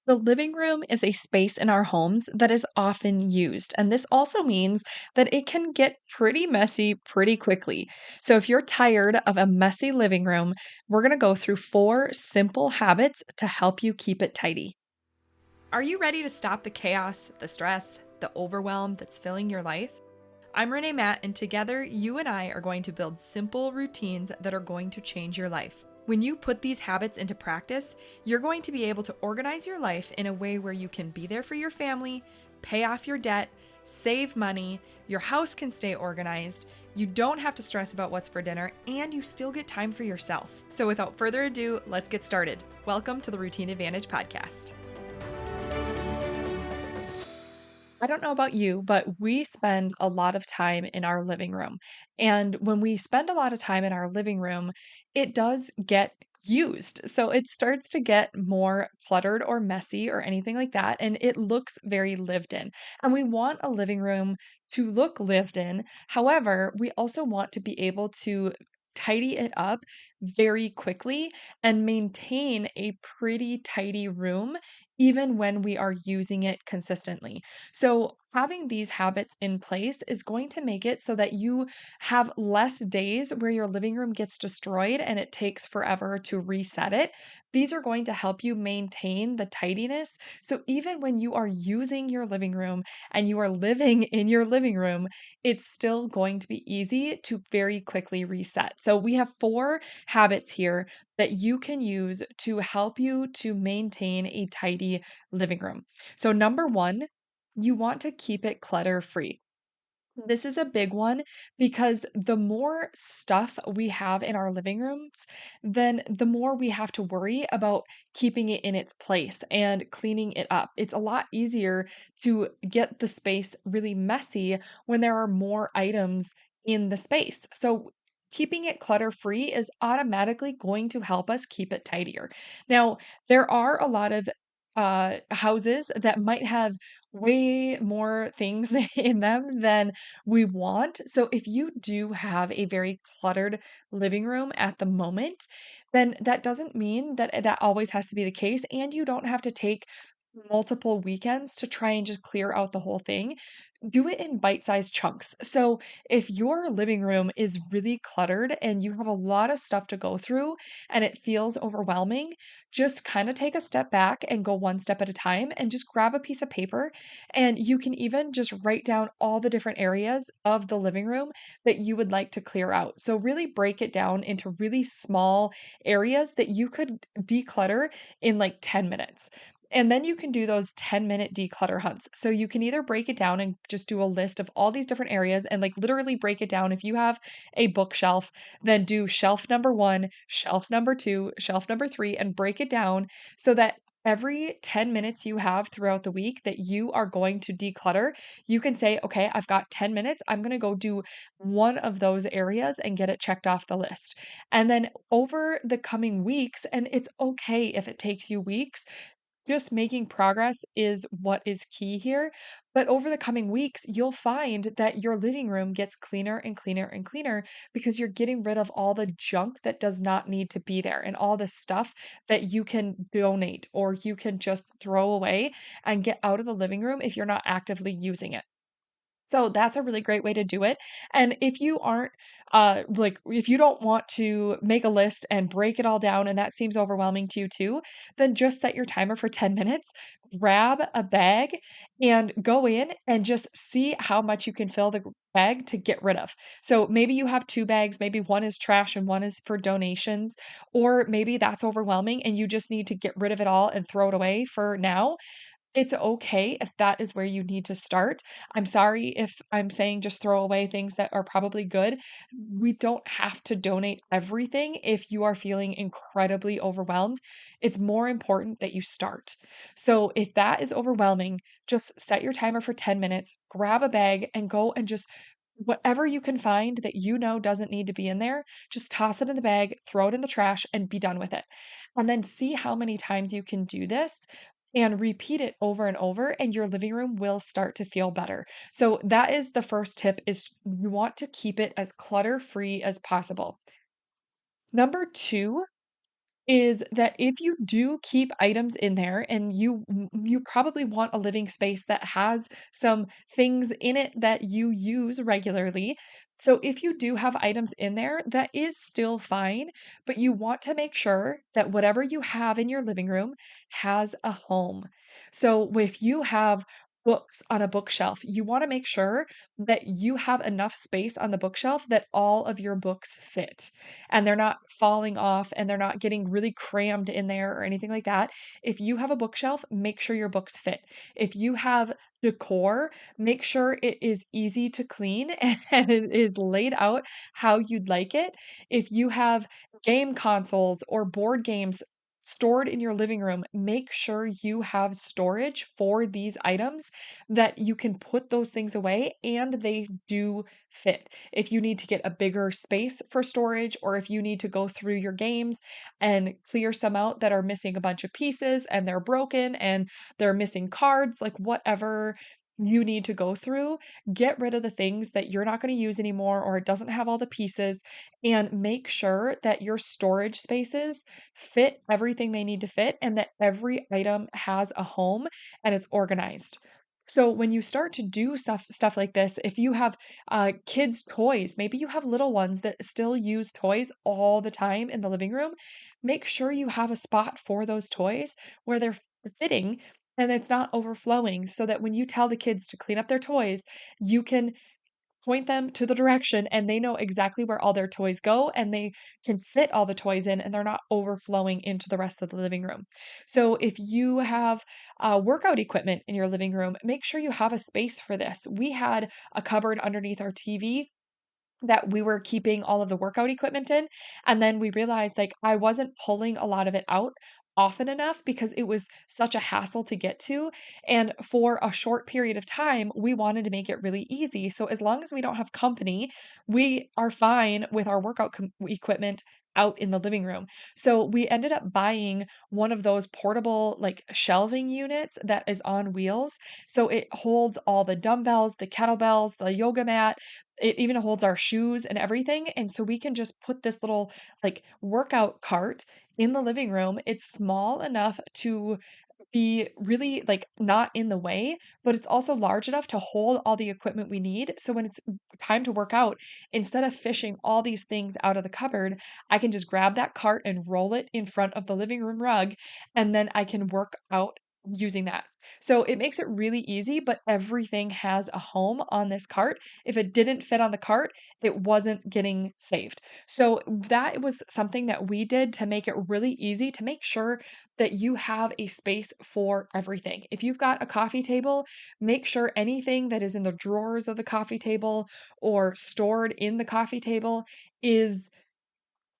The living room is a space in our homes that is often used, and this also means that it can get pretty messy pretty quickly. So, if you're tired of a messy living room, we're going to go through four simple habits to help you keep it tidy. Are you ready to stop the chaos, the stress, the overwhelm that's filling your life? I'm Renee Matt, and together you and I are going to build simple routines that are going to change your life. When you put these habits into practice, you're going to be able to organize your life in a way where you can be there for your family, pay off your debt, save money, your house can stay organized, you don't have to stress about what's for dinner, and you still get time for yourself. So without further ado, let's get started. Welcome to the Routine Advantage Podcast. I don't know about you, but we spend a lot of time in our living room. And when we spend a lot of time in our living room, it does get used. So it starts to get more cluttered or messy or anything like that. And it looks very lived in. And we want a living room to look lived in. However, we also want to be able to tidy it up very quickly and maintain a pretty tidy room even when we are using it consistently. So, having these habits in place is going to make it so that you have less days where your living room gets destroyed and it takes forever to reset it. These are going to help you maintain the tidiness. So, even when you are using your living room and you are living in your living room, it's still going to be easy to very quickly reset. So, we have four habits here that you can use to help you to maintain a tidy living room. So, number one, you want to keep it clutter free. This is a big one because the more stuff we have in our living rooms, then the more we have to worry about keeping it in its place and cleaning it up. It's a lot easier to get the space really messy when there are more items in the space. So, keeping it clutter free is automatically going to help us keep it tidier. Now, there are a lot of houses that might have way more things in them than we want. So if you do have a very cluttered living room at the moment, then that doesn't mean that that always has to be the case. And you don't have to take multiple weekends to try and just clear out the whole thing. Do it in bite-sized chunks. So, if your living room is really cluttered and you have a lot of stuff to go through and it feels overwhelming, just kind of take a step back and go one step at a time and just grab a piece of paper. And you can even just write down all the different areas of the living room that you would like to clear out. So, really break it down into really small areas that you could declutter in like 10 minutes. And then you can do those 10-minute declutter hunts. So you can either break it down and just do a list of all these different areas and like literally break it down. If you have a bookshelf, then do shelf number one, shelf number two, shelf number three, and break it down so that every 10 minutes you have throughout the week that you are going to declutter, you can say, okay, I've got 10 minutes. I'm going to go do one of those areas and get it checked off the list. And then over the coming weeks, and it's okay if it takes you weeks, just making progress is what is key here. But over the coming weeks, you'll find that your living room gets cleaner and cleaner and cleaner because you're getting rid of all the junk that does not need to be there and all the stuff that you can donate or you can just throw away and get out of the living room if you're not actively using it. So that's a really great way to do it. And if you aren't, like, if you don't want to make a list and break it all down and that seems overwhelming to you too, then just set your timer for 10 minutes, grab a bag, and go in and just see how much you can fill the bag to get rid of. So maybe you have two bags, maybe one is trash and one is for donations, or maybe that's overwhelming and you just need to get rid of it all and throw it away for now. It's okay if that is where you need to start. I'm sorry if I'm saying just throw away things that are probably good. We don't have to donate everything if you are feeling incredibly overwhelmed. It's more important that you start. So if that is overwhelming, just set your timer for 10 minutes, grab a bag, and go and just whatever you can find that you know doesn't need to be in there, just toss it in the bag, throw it in the trash, and be done with it. And then see how many times you can do this and repeat it over and over and your living room will start to feel better. So that is the first tip is you want to keep it as clutter free as possible. Number 2 is that if you do keep items in there and you probably want a living space that has some things in it that you use regularly. So if you do have items in there, that is still fine, but you want to make sure that whatever you have in your living room has a home. So if you have books on a bookshelf, you want to make sure that you have enough space on the bookshelf that all of your books fit and they're not falling off and they're not getting really crammed in there or anything like that. If you have a bookshelf, make sure your books fit. If you have decor, make sure it is easy to clean and it is laid out how you'd like it. If you have game consoles or board games stored in your living room, make sure you have storage for these items that you can put those things away and they do fit. If you need to get a bigger space for storage, or if you need to go through your games and clear some out that are missing a bunch of pieces and they're broken and they're missing cards, like whatever you need to go through, get rid of the things that you're not going to use anymore or it doesn't have all the pieces, and make sure that your storage spaces fit everything they need to fit and that every item has a home and it's organized. So when you start to do stuff like this, if you have kids' toys. Maybe you have little ones that still use toys all the time in the living room. Make sure you have a spot for those toys where they're fitting and it's not overflowing so that when you tell the kids to clean up their toys, you can point them to the direction and they know exactly where all their toys go and they can fit all the toys in and they're not overflowing into the rest of the living room. So if you have workout equipment in your living room, make sure you have a space for this. We had a cupboard underneath our TV that we were keeping all of the workout equipment in, and then we realized, like, I wasn't pulling a lot of it out often enough because it was such a hassle to get to, and for a short period of time, we wanted to make it really easy, so as long as we don't have company, we are fine with our workout equipment out in the living room. So we ended up buying one of those portable, like, shelving units that is on wheels, so it holds all the dumbbells, the kettlebells, the yoga mat, it even holds our shoes and everything, and so we can just put this little, like, workout cart in the living room. It's small enough to be really, like, not in the way, but it's also large enough to hold all the equipment we need, so when it's time to work out, instead of fishing all these things out of the cupboard, I can just grab that cart and roll it in front of the living room rug, and then I can work out using that. So it makes it really easy, but everything has a home on this cart. If it didn't fit on the cart, it wasn't getting saved. So that was something that we did to make it really easy to make sure that you have a space for everything. If you've got a coffee table, make sure anything that is in the drawers of the coffee table or stored in the coffee table is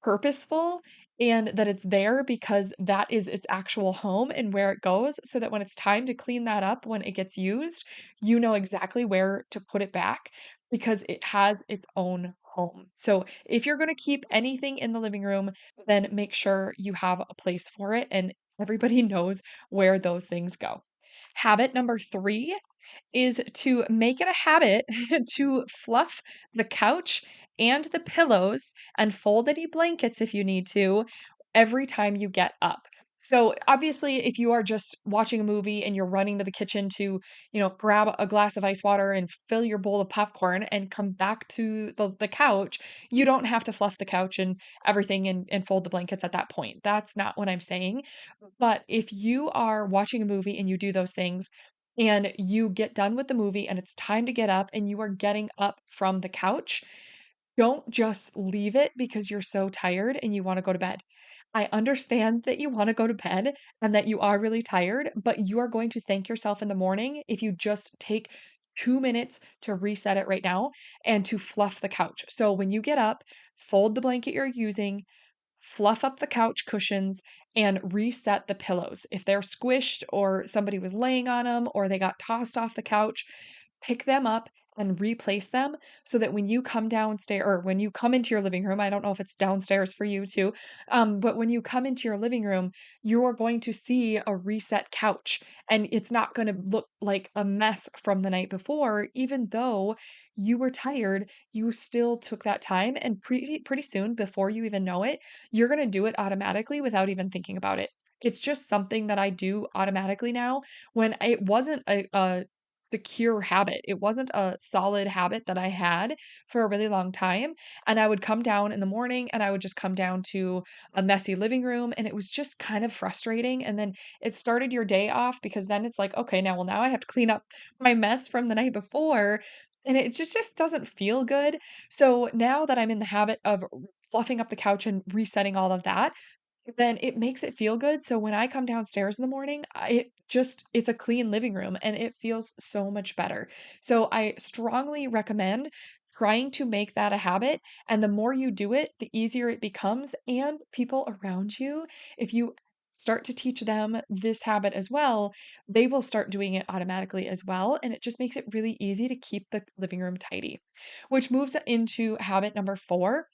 purposeful and that it's there because that is its actual home and where it goes so that when it's time to clean that up when it gets used, you know exactly where to put it back because it has its own home. So if you're going to keep anything in the living room, then make sure you have a place for it and everybody knows where those things go. Habit number 3 is to make it a habit to fluff the couch and the pillows and fold any blankets if you need to every time you get up. So obviously if you are just watching a movie and you're running to the kitchen to, grab a glass of ice water and fill your bowl of popcorn and come back to the couch, you don't have to fluff the couch and everything and fold the blankets at that point. That's not what I'm saying. But if you are watching a movie and you do those things, and you get done with the movie and it's time to get up and you are getting up from the couch, don't just leave it because you're so tired and you want to go to bed. I understand that you want to go to bed and that you are really tired, but you are going to thank yourself in the morning if you just take 2 minutes to reset it right now and to fluff the couch. So when you get up, fold the blanket you're using, fluff up the couch cushions, and reset the pillows. If they're squished or somebody was laying on them or they got tossed off the couch, pick them up and replace them so that when you come downstairs or when you come into your living room, I don't know if it's downstairs for you too, but when you come into your living room, you are going to see a reset couch and it's not going to look like a mess from the night before, even though you were tired, you still took that time and pretty soon before you even know it, you're going to do it automatically without even thinking about it. It's just something that I do automatically now when it wasn't a secure habit. It wasn't a solid habit that I had for a really long time. And I would come down in the morning and I would just come down to a messy living room and it was just kind of frustrating. And then it started your day off because then it's like, okay, now I have to clean up my mess from the night before. And it just doesn't feel good. So now that I'm in the habit of fluffing up the couch and resetting all of that, then it makes it feel good, so when I come downstairs in the morning, it's a clean living room, and it feels so much better. So I strongly recommend trying to make that a habit, and the more you do it, the easier it becomes, and people around you, if you start to teach them this habit as well, they will start doing it automatically as well, and it just makes it really easy to keep the living room tidy. Which moves into habit number 4,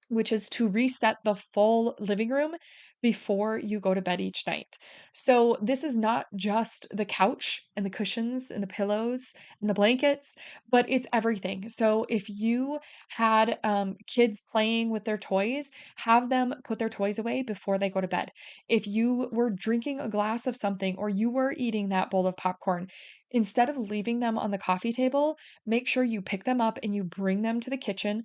which is to reset the full living room before you go to bed each night. So, this is not just the couch and the cushions and the pillows and the blankets, but it's everything. So, if you had kids playing with their toys, have them put their toys away before they go to bed. If you were drinking a glass of something or you were eating that bowl of popcorn, instead of leaving them on the coffee table, make sure you pick them up and you bring them to the kitchen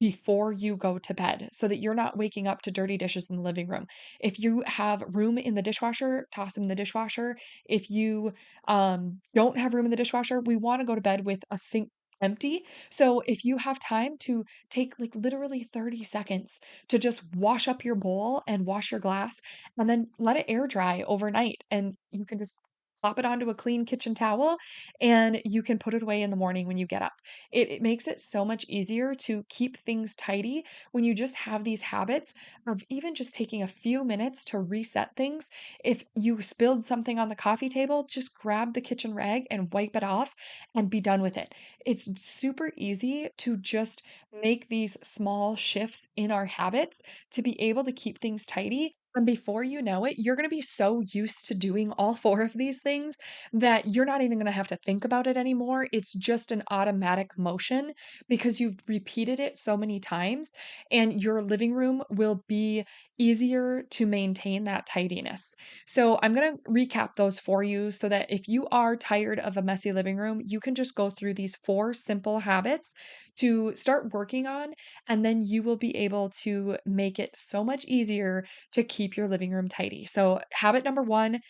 before you go to bed so that you're not waking up to dirty dishes in the living room. If you have room in the dishwasher, toss them in the dishwasher. If you don't have room in the dishwasher, we want to go to bed with a sink empty. So if you have time to take like literally 30 seconds to just wash up your bowl and wash your glass and then let it air dry overnight and you can just plop it onto a clean kitchen towel and you can put it away in the morning when you get up. It makes it so much easier to keep things tidy when you just have these habits of even just taking a few minutes to reset things. If you spilled something on the coffee table, just grab the kitchen rag and wipe it off and be done with it. It's super easy to just make these small shifts in our habits to be able to keep things tidy. And before you know it, you're going to be so used to doing all four of these things that you're not even gonna have to think about it anymore. It's just an automatic motion because you've repeated it so many times, and your living room will be easier to maintain that tidiness. So, I'm gonna recap those for you so that if you are tired of a messy living room, you can just go through these 4 simple habits to start working on, and then you will be able to make it so much easier to keep your living room tidy. So, habit number 1,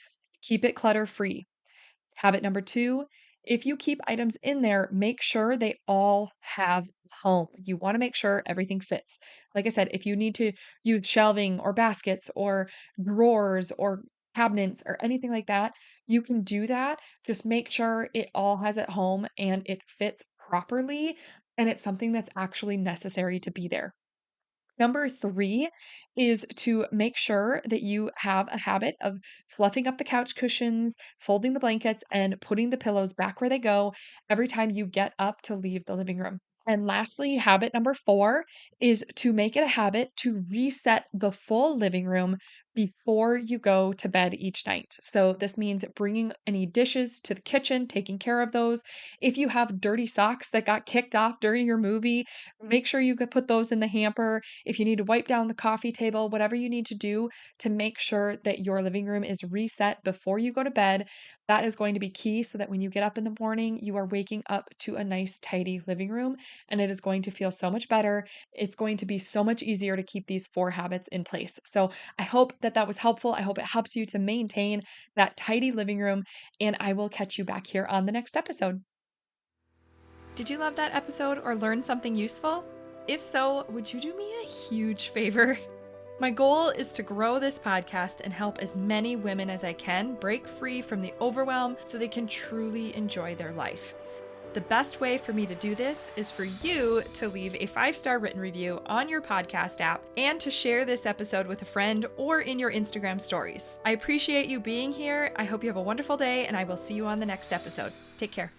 keep it clutter free. Habit number 2, if you keep items in there, make sure they all have a home. You wanna make sure everything fits. Like I said, if you need to use shelving or baskets or drawers or cabinets or anything like that, you can do that. Just make sure it all has a home and it fits properly, and it's something that's actually necessary to be there. Number 3 is to make sure that you have a habit of fluffing up the couch cushions, folding the blankets, and putting the pillows back where they go every time you get up to leave the living room. And lastly, habit number 4 is to make it a habit to reset the full living room before you go to bed each night. So, this means bringing any dishes to the kitchen, taking care of those. If you have dirty socks that got kicked off during your movie, make sure you could put those in the hamper. If you need to wipe down the coffee table, whatever you need to do to make sure that your living room is reset before you go to bed, that is going to be key so that when you get up in the morning, you are waking up to a nice, tidy living room and it is going to feel so much better. It's going to be so much easier to keep these 4 habits in place. So I hope that that was helpful. I hope it helps you to maintain that tidy living room, and I will catch you back here on the next episode. Did you love that episode or learn something useful? If so, would you do me a huge favor? My goal is to grow this podcast and help as many women as I can break free from the overwhelm so they can truly enjoy their life. The best way for me to do this is for you to leave a 5-star written review on your podcast app and to share this episode with a friend or in your Instagram stories. I appreciate you being here. I hope you have a wonderful day, and I will see you on the next episode. Take care.